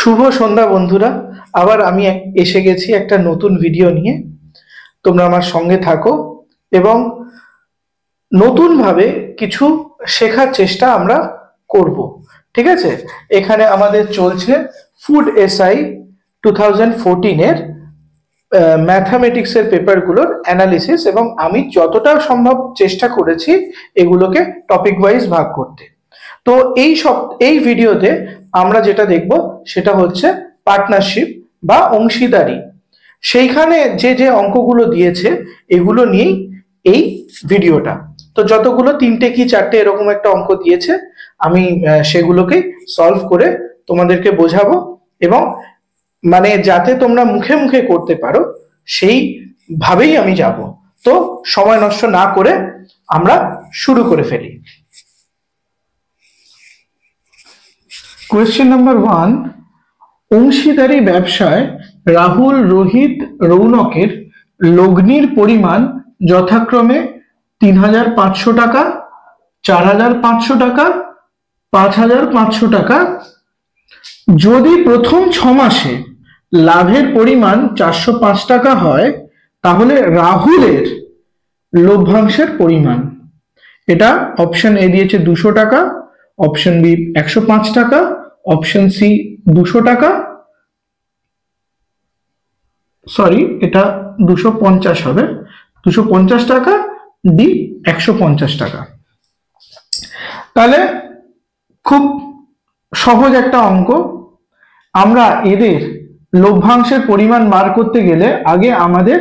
শুভ সন্ধ্যা বন্ধুরা, আবার আমি এসে গেছি একটা নতুন ভিডিও নিয়ে। তোমরা আমার সঙ্গে থাকো এবং নতুন ভাবে কিছু শেখার চেষ্টা আমরা করব। ঠিক আছে, এখানে আমাদের চলছে ফুড এসআই 2014 এর ম্যাথামেটিক্সের পেপারগুলোর অ্যানালিসিস, এবং আমি যতটা সম্ভব চেষ্টা করেছি এগুলোকে টপিক ওয়াইজ ভাগ করতে। তো এই ভিডিওতে আমরা যেটা দেখব সেটা হচ্ছে পার্টনারশিপ বা অংশীদারি। সেইখানে যে অঙ্কগুলো দিয়েছে এগুলো নিয়েই এই ভিডিওটা। তো যতগুলো 3টে কি 4টে এরকম একটা অঙ্ক দিয়েছে, আমি সেগুলোকে সলভ করে তোমাদেরকে বোঝাবো, এবং মানে যাতে তোমরা মুখে মুখে করতে পারো সেই ভাবেই আমি যাব। তো সময় নষ্ট না করে আমরা শুরু করে ফেলি। কোয়েশ্চেন নাম্বার 1, অংশীদারি ব্যবসায় রাহুল, রোহিত, রৌনকের লগ্নির পরিমাণ যথাক্রমে 3,500 টাকা, 4,500 টাকা, 5,500 টাকা। যদি প্রথম 6 মাসে লাভের পরিমাণ 405 টাকা হয়, তাহলে রাহুলের লভ্যাংশের পরিমাণ। এটা অপশন এ দিয়েছে 200 টাকা, অপশন বি 105 টাকা, অপশন সি 200 টাকা, সরি এটা 250 হবে, 250 টাকা, ডি 150 টাকা। তাহলে খুব সহজ একটা অঙ্ক। আমরা এদের লভ্যাংশের পরিমাণ বার করতে গেলে আগে আমাদের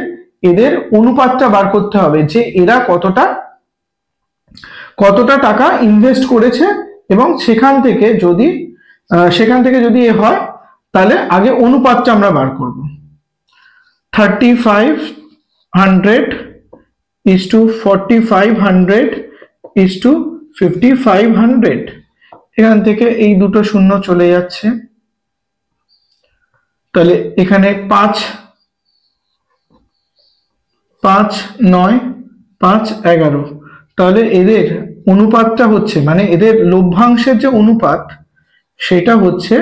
এদের অনুপাতটা বার করতে হবে, যে এরা কতটা টাকা ইনভেস্ট করেছে, এবং সেখান থেকে যদি এ হয় তাহলে আগে অনুপাতটা আমরা বার করব। 3500 is to 4500 is to 5500। এখান থেকে এই দুটো শূন্য চলে যাচ্ছে, তাহলে এখানে 5 5 9 5 11। তাহলে এদের অনুপাতটা হচ্ছে, মানে এদের লভ্যাংশের যে অনুপাত সেটা হচ্ছে,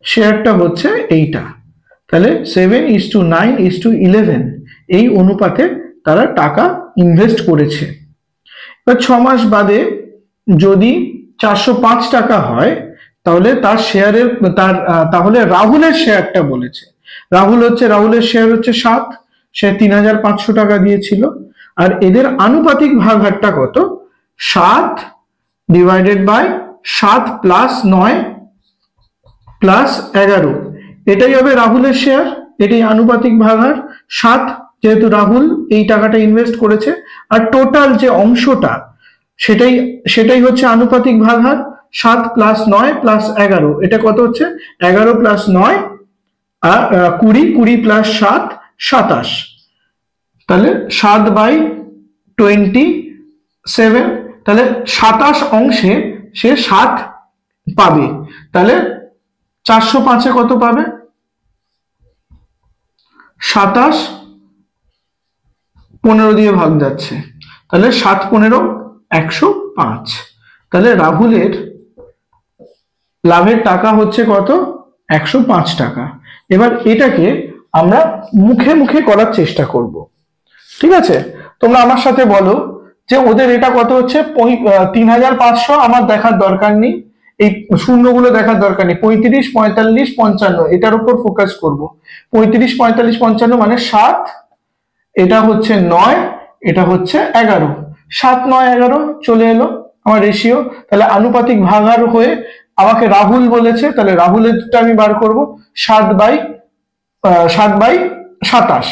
শেয়ারটা হচ্ছে এইটা। তাহলে 7:9:11 এই অনুপাতে তারা টাকা ইনভেস্ট করেছে। এবার 6 মাস বাদে যদি 405 টাকা হয়, তাহলে তাহলে রাহুলের শেয়ারটা বলেছে। রাহুলের শেয়ার হচ্ছে 7, সে 3,500 টাকা দিয়েছিল। আর এদের আনুপাতিক ভাগহারটা কত? 7 ডিভাইডেড বাই 7 প্লাস 9 প্লাস 11, এটাই হবে রাহুলের শেয়ার, এটাই আনুপাতিক ভাগহার 7, যেহেতু রাহুল এই টাকাটা ইনভেস্ট করেছে। আর টোটাল যে অংশটা সেটাই হচ্ছে আনুপাতিক ভাগহার 7 প্লাস 9 প্লাস 11, এটা কত হচ্ছে? 11 প্লাস 9 আর 20 প্লাস 7 27। তাহলে 7/27, তাহলে 27 অংশে সে 7 পাবে। তাহলে 405-এ কত পাবে? 27 15 দিয়ে ভাগ যাচ্ছে, তাহলে 7 15 105। তাহলে রাহুলের লাভের টাকা হচ্ছে কত? 105 টাকা। এবার এটাকে আমরা মুখে মুখে করার চেষ্টা করব। ঠিক আছে, তোমরা আমার সাথে বলো যে ওদের এটা কত হচ্ছে? 3,500 আমার দেখার দরকার নেই, এই শূন্যগুলো দেখার দরকার নেই। 35 45 55 এটার উপর ফোকাস করব। 35 45 55 মানে 7, এটা হচ্ছে 9, এটা হচ্ছে 11। 7 9 11 চলে এলো আমার রেশিও। তাহলে আনুপাতিক ভাগার হয়ে আমাকে রাহুল বলেছে, তাহলে রাহুলেরটা আমি বার করব 7/27।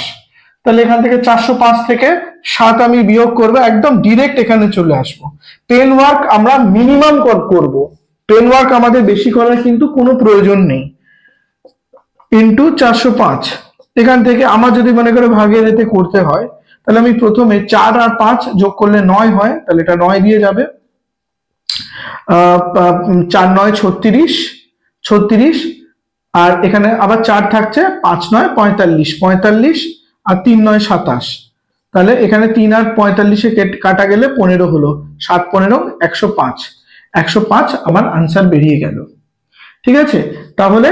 তাহলে এখান থেকে 405 থেকে 7 আমি বিয়োগ করব, একদম ডিরেক্ট এখানে চলে আসবো। পেন ওয়ার্ক আমরা মিনিমাম করব, পেন ওয়ার্ক আমাদের বেশি করার কিন্তু কোনো প্রয়োজন নেই। ইন্টু 405, এখান থেকে আমার যদি মনে করে ভাগের এতে করতে হয়, তাহলে আমি প্রথমে 4 আর 5 যোগ করলে 9 হয়, তাহলে এটা 9 দিয়ে যাবে। 4 9 36, আর এখানে আবার 4 থাকছে, 5 9 45 আর 3 9 27। তাহলে এখানে 3 আর 45-এ কাটা গেলে 15 হলো, 7 15 105 আমার আনসার বেরিয়ে গেল। ঠিক আছে, তাহলে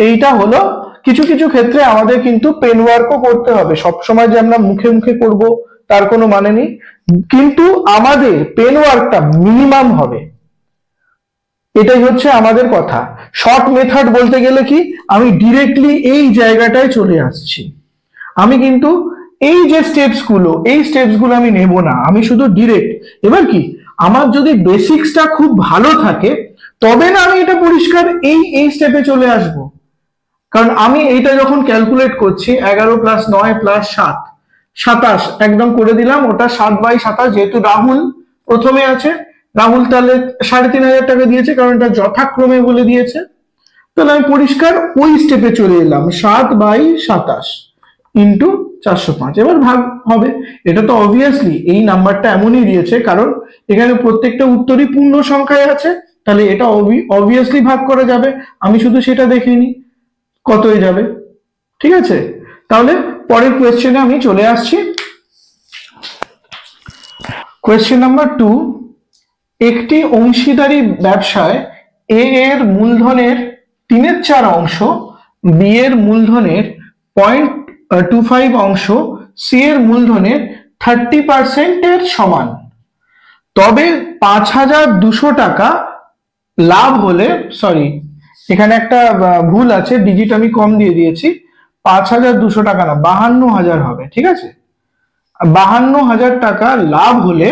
এইটা হলো কিছু কিছু ক্ষেত্রে আমাদের কিন্তু পেন ওয়ার্কও করতে হবে, সবসময় যে আমরা মুখে মুখে করব তার কোনো মানে নেই, কিন্তু আমাদের পেন ওয়ার্কটা মিনিমাম হবে, এটাই হচ্ছে আমাদের কথা। শর্ট মেথড বলতে গেলে কি, আমি ডিরেক্টলি এই জায়গাটায় চলে আসছি, আমি কিন্তু এই যে স্টেপসগুলো আমি নেব না, আমি শুধু ডিরেক্ট। এবার কি, আমার যদি বেসিক্সটা খুব ভালো থাকে তবে না আমি এটা পরিষ্কার এই স্টেপে চলে আসব। কারণ আমি এইটা যখন ক্যালকুলেট করছি 11 + 9 + 7 27 একদম করে দিলাম, ওটা 7/27, যেহেতু রাহুল প্রথমে আছে, রাহুল তাহলে 3500 টাকা দিয়েছে, কারণ এটা যথাক্রমে বলে দিয়েছে। তাহলে আমি পরিষ্কার ওই স্টেপে চলে এলাম, 7/27 ইন্টু 405, এবার ভাগ হবে। এটা তো অবভিয়াসলি এই নাম্বারটা এমনই দিয়েছে কারণ এখানে প্রত্যেকটা উত্তরই পূর্ণ সংখ্যায় আছে, তাহলে এটা অবভিয়াসলি ভাগ করা যাবে, আমি শুধু সেটা দেখে নিই কত হয়ে যাবে। ঠিক আছে, তাহলে পরের কোয়েশ্চেনে আমি চলে আসছি। কোয়েশ্চেন নাম্বার 2, একটি অংশীদারি ব্যবসায় এ এর মূলধনের 3/4 অংশ, বি এর মূলধনের 0.25 অংশ, সি এর মূলধনের 30% এর সমান, তবে 5200 টাকা লাভ হলে, সরি এখানে একটা ভুল আছে, ডিজিট আমি কম দিয়ে দিয়েছি, 5200 টাকা না 52000 হবে। ঠিক আছে, 52000 টাকা লাভ হলে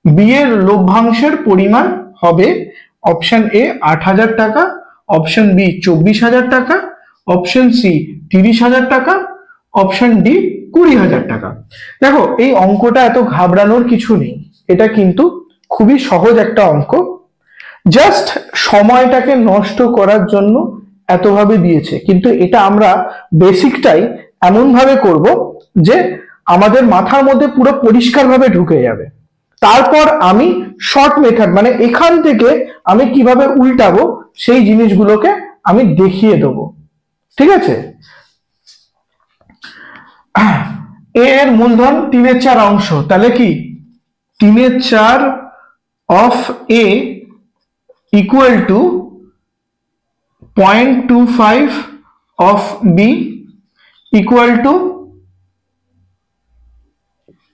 বি এর লভ্যাংশের পরিমাণ হবে অপশন এ 8000 টাকা, অপশন বি 24000 টাকা, অপশন সি 30000 টাকা, অপশন ডি 20000 টাকা। দেখো এই অঙ্কটা এত ঘাবড়ানোর কিছু নেই, এটা কিন্তু খুবই সহজ একটা অঙ্ক, জাস্ট সময়টাকে নষ্ট করার জন্য এতভাবে দিয়েছে, কিন্তু এটা আমরা বেসিকটাই এমন ভাবে করব যে আমাদের মাথার মধ্যে পুরো পরিষ্কারভাবে ঢুকে যাবে। তারপর আমি শর্ট মেথড মানে এখান থেকে আমি কিভাবে উল্টাবো সেই জিনিসগুলোকে আমি দেখিয়ে দেবো। ঠিক আছে, এ এর মূলধন 3/4 অংশ, তাহলে কি 3/4 of A equal to 0.25 of B equal to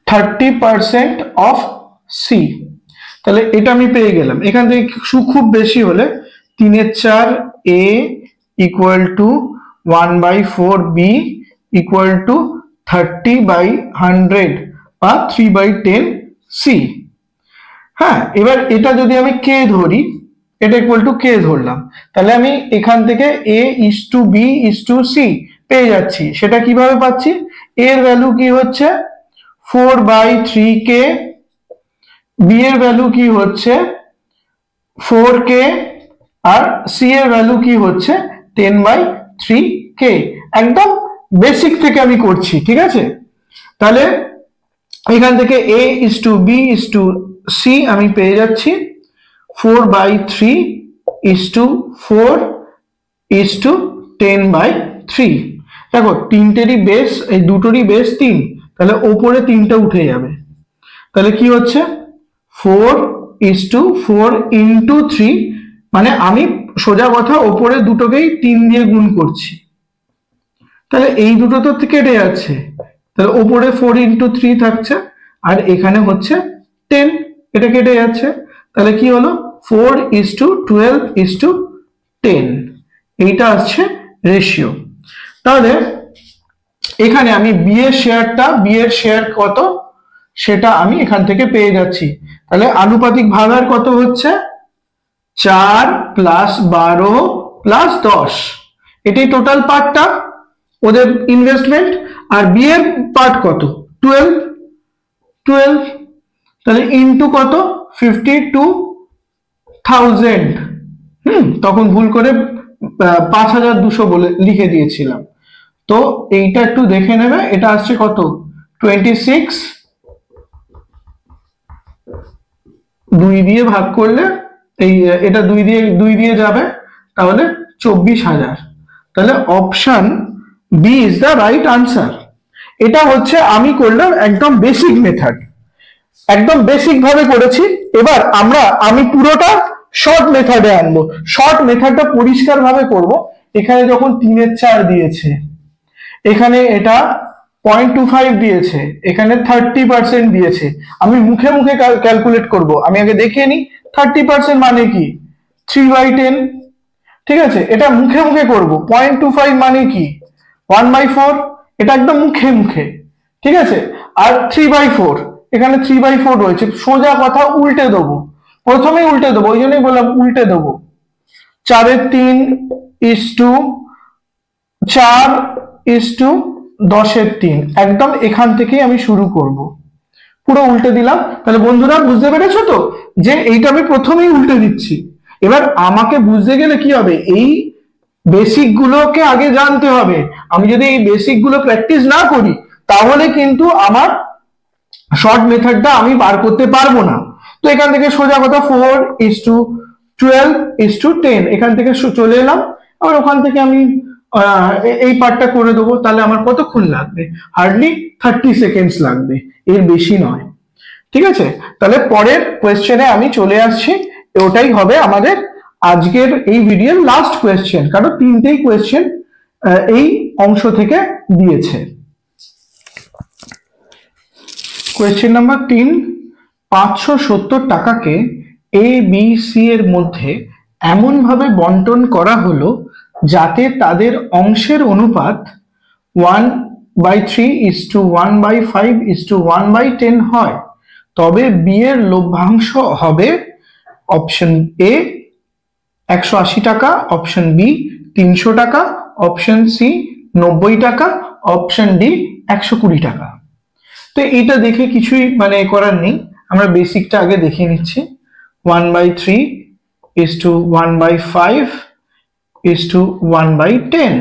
30% of C. তাহলে এটা আমি পেয়ে গেলাম, এখান থেকে খুব বেশি হলে 3/4 A equal to 1/4 B equal to 30/100 বা 3/10 সি। হ্যাঁ, এবার এটা যদি আমি কে ধরি, এটা ইকুয়াল টু কে ধরলাম, তাহলে আমি এখান থেকে a is to b is to c পেয়ে যাচ্ছি। সেটা কিভাবে পাচ্ছি, এর ভ্যালু কি হচ্ছে 4/3k, বি এর ভ্যালু কি হচ্ছে 4k, আর সি এর ভ্যালু কি হচ্ছে 10/3k। একদম বেসিক থেকে আমি করছি। ঠিক আছে, তাহলে এখান থেকে a is to b is to c আমি পেয়ে যাচ্ছি 4/3 is to 4 is to 10/3। দেখো তিনটেরই বেস, এই দুটোরই বেস 3, তাহলে ওপরে 3টা উঠে যাবে, তাহলে কি হচ্ছে 4 is to 4 into 3, মানে আমি সোজা কথা ওপরে দুটোকেই 3 দিয়ে গুণ করছি, তাহলে এই দুটো তো কেটে যাচ্ছে, তাহলে ওপরে 4 into 3 থাকছে, আর এখানে হচ্ছে 10, এটা কেটে যাচ্ছে, তাহলে কি হলো 4 is to 12 is to 10, এইটা আসছে রেশিও। তাহলে এখানে আমি বি এর শেয়ার কত সেটা আমি এখান থেকে পেয়ে যাচ্ছি, তাহলে আনুপাতিক ভাগার কত হচ্ছে 4 + 12 + 10, এটাই টোটাল পার্টটা ওদের ইনভেস্টমেন্ট, আর বি এর পার্ট কত 12, তাহলে ইনটু কত 52,000। তখন ভুল করে 5200 বলে লিখে দিয়েছিলাম, তো এইটা একটু দেখে নেবে, এটা আসছে কত 26, 2 দিয়ে ভাগ করলে এটা 2 দিয়ে যাবে, তাহলে 24,000। তাহলে option B is the right answer. এটা হচ্ছে আমি করলাম একদম বেসিক মেথড, একদম বেসিক ভাবে করেছি। এবার আমি পুরোটা শর্ট মেথডে আনবো, শর্ট মেথডটা পরিষ্কার ভাবে করব, এখানে যখন 3/4 দিয়েছে, এখানে এটা 0.25 দিয়েছে, এখানে 30% দিয়েছে, আমি মুখে মুখে ক্যালকুলেট করব। আমি আগে দেখে নিই 30% মানে কি, 3/10। ঠিক আছে, এটা মুখে মুখে করব। 0.25 মানে কি, 1/4, এটা একদম মুখে মুখে। ঠিক আছে, আর 3/4, এখানে 3/4 রয়েছে, সোজা কথা উল্টে দেবো, প্রথমেই উল্টে দেবো, ওই জন্যই বললাম উল্টে দেবো। 4/3 একদম এখান থেকেই আমি শুরু করব, পুরো উল্টে দিলাম। তাহলে বন্ধুরা বুঝতে পেরেছো তো যে এইটা আমি প্রথমেই উল্টে দিচ্ছি। এবার আমাকে বুঝতে গেলে কি হবে, এই বেসিক গুলোকে আগে জানতে হবে। আমি যদি এই বেসিক গুলো প্র্যাকটিস না করি তাহলে কিন্তু আমার শর্ট মেথডটা আমি বার করতে পারবো না। তো এখান থেকে সোজা কথা 4:12:10 এখান থেকে চলে এলাম। আবার ওখান থেকে আমি এই পার্টটা করে দেবো। তাহলে আমার কতক্ষণ লাগবে, হার্ডলি 30 সেকেন্ডস লাগবে, এর বেশি নয়। ঠিক আছে, তাহলে পরের কোয়েশ্চেনে আমি চলে আসছি। ওটাই হবে আমাদের আজকের এই ভিডিওর লাস্ট কোয়েশ্চেন, কারণ 3টেই কোয়েশ্চেন এই অংশ থেকে দিয়েছে। কোয়েশ্চেন নাম্বার 3, 570 টাকাকে এ বি সি এর মধ্যে এমন ভাবে বন্টন করা হলো যাতে তাদের অংশের অনুপাত 1/3:1/5:1/10 হয়। তবে বি এর লভ্যাংশ হবে অপশন এ 180 টাকা, অপশন বি 300 টাকা, অপশন সি 90 টাকা, অপশন ডি 120 টাকা। তো এটা দেখে কিছুই মানে করার নেই, আমরা বেসিকটা আগে দেখে নিচ্ছি। 1/3:1/5:1/10,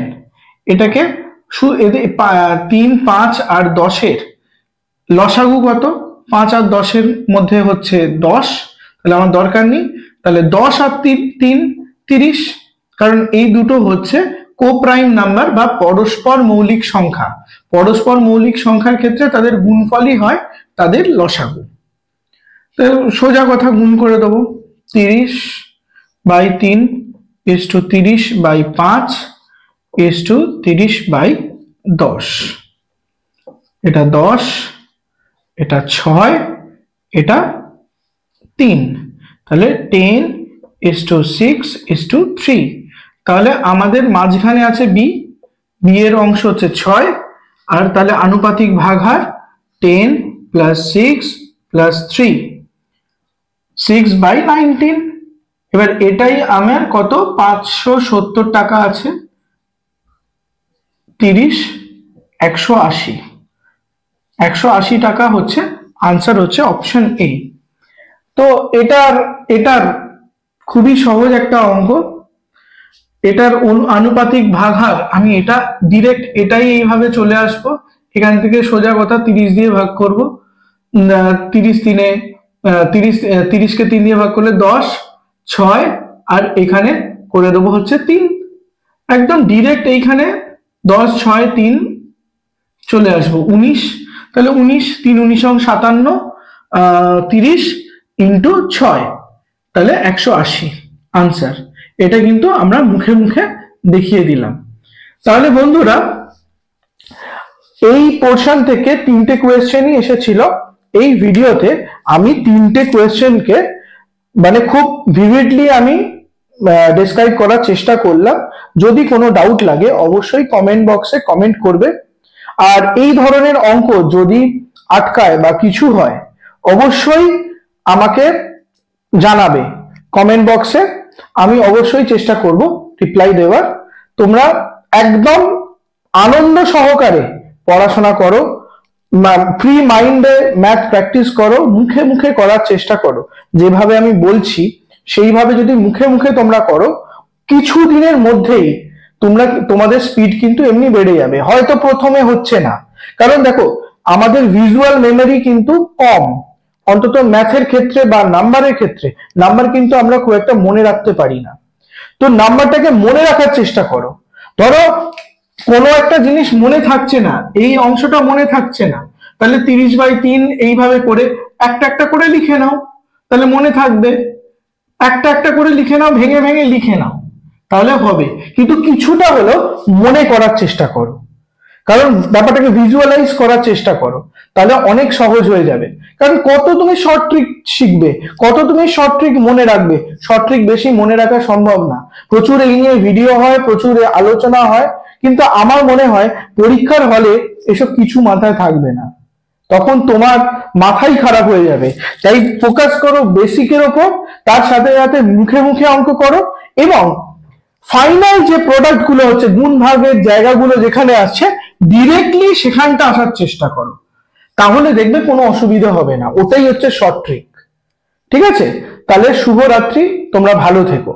এটাকে 3, 5 আর 10-এর লসাগু কত, 5 আর 10-এর মধ্যে হচ্ছে 10, তাহলে আমার দরকার নেই। তাহলে 10 আর 3 30, কারণ এই দুটো হচ্ছে কোপ্রাইম নাম্বার বা পরস্পর মৌলিক সংখ্যা। পরস্পর মৌলিক সংখ্যার ক্ষেত্রে তাদের গুণফলই হয় তাদের লসাগু। তো সোজা কথা গুণ করে দেবো, 30/3:30/5:30/10, এটা 10, এটা 6, এটা 3, তাহলে 10:6:3। তাহলে আমাদের মাঝখানে আছে বি, বি এর অংশ হচ্ছে 6, আর তাহলে আনুপাতিক ভাগ হার 10 + 6 + 3, 6/19। এবার এটাই আমার কত, 570 টাকা আছে, 30 180, 180 টাকা হচ্ছে আনসার, হচ্ছে অপশন এ। তো এটার খুবই সহজ একটা অঙ্ক। এটার আনুপাতিক ভাগহার আমি এটা ডিরেক্ট এটাই এইভাবে চলে আসবো, এখান থেকে সোজা কথা 30 দিয়ে ভাগ করব, 30কে 3 দিয়ে ভাগ করলে 10, 6, আর এখানে করে দেবো হচ্ছে 3, একদম ডিরেক্ট এইখানে 10, 6, 3 চলে আসবো 19। তাহলে 19, 3 19 57, 30 × 6, তাহলে 180 আনসার। এটা কিন্তু আমরা মুখে মুখে দেখিয়ে দিলাম। তাহলে বন্ধুরা এই পোর্শন থেকে 3টে কোয়েশ্চেনই এসেছিল। এই ভিডিওতে আমি 3টে কোয়েশ্চেনকে মানে খুব ভিভিডলি আমি ডেসক্রাইব করার চেষ্টা করলাম। যদি কোনো ডাউট লাগে অবশ্যই কমেন্ট বক্সে কমেন্ট করবে। আর এই ধরনের অঙ্ক যদি আটকায় বা কিছু হয় অবশ্যই আমাকে জানাবে কমেন্ট বক্সে, আমি অবশ্যই চেষ্টা করব রিপ্লাই দেওয়ার। তোমরা একদম আনন্দ সহকারে পড়াশোনা করো, ফ্রি মাইন্ডে ম্যাথ প্র্যাকটিস করো, মুখে মুখে করার চেষ্টা করো। যেভাবে আমি বলছি সেইভাবে যদি মুখে মুখে তোমরা করো, কিছু দিনের মধ্যেই তোমাদের স্পিড কিন্তু এমনি বেড়ে যাবে। হয়তো প্রথমে হচ্ছে না, কারণ দেখো আমাদের ভিজুয়াল মেমোরি কিন্তু কম, অন্তত ম্যাথের ক্ষেত্রে বা নাম্বারের ক্ষেত্রে। নাম্বার কিন্তু আমরা খুব একটা মনে রাখতে পারি না, তো নাম্বারটাকে মনে রাখার চেষ্টা করো। ধরো কোনো একটা জিনিস মনে থাকছে না, এই অংশটা মনে থাকছে না, তাহলে 30/3 এইভাবে করে একটা একটা করে লিখে নাও, তাহলে মনে থাকবে। একটা একটা করে লিখে নাও, ভেঙে ভেঙে লিখে নাও, তাহলে হবে, কিন্তু কিছুটা হলেও মনে করার চেষ্টা করো, কারণ ব্যাপারটাকে ভিজুয়ালাইজ করার চেষ্টা করো, তাহলে অনেক সহজ হয়ে যাবে। কারণ কত তুমি শর্ট ট্রিক শিখবে, কত তুমি শর্ট ট্রিক মনে রাখবে? শর্ট ট্রিক বেশি মনে রাখা সম্ভব না। প্রচুর এই নিয়ে ভিডিও হয়, প্রচুর আলোচনা হয়, কিন্তু আমার মনে হয় পরীক্ষার হলে এসব কিছু মাথায় থাকবে না, তখন তোমার মাথাই খারাপ হয়ে যাবে। তাই ফোকাস করো বেসিকের ওপর, তার সাথে সাথে মুখে মুখে অঙ্ক করো, এবং ফাইনাল যে প্রোডাক্ট গুলো হচ্ছে, গুণ ভাগের জায়গাগুলো যেখানে আসছে ডিরেক্টলি সেখানটা আসার চেষ্টা করো, তাহলে দেখবে কোনো অসুবিধা হবে না। ওটাই হচ্ছে শর্ট ট্রিক। ঠিক আছে, তাহলে শুভরাত্রি, তোমরা ভালো থেকো।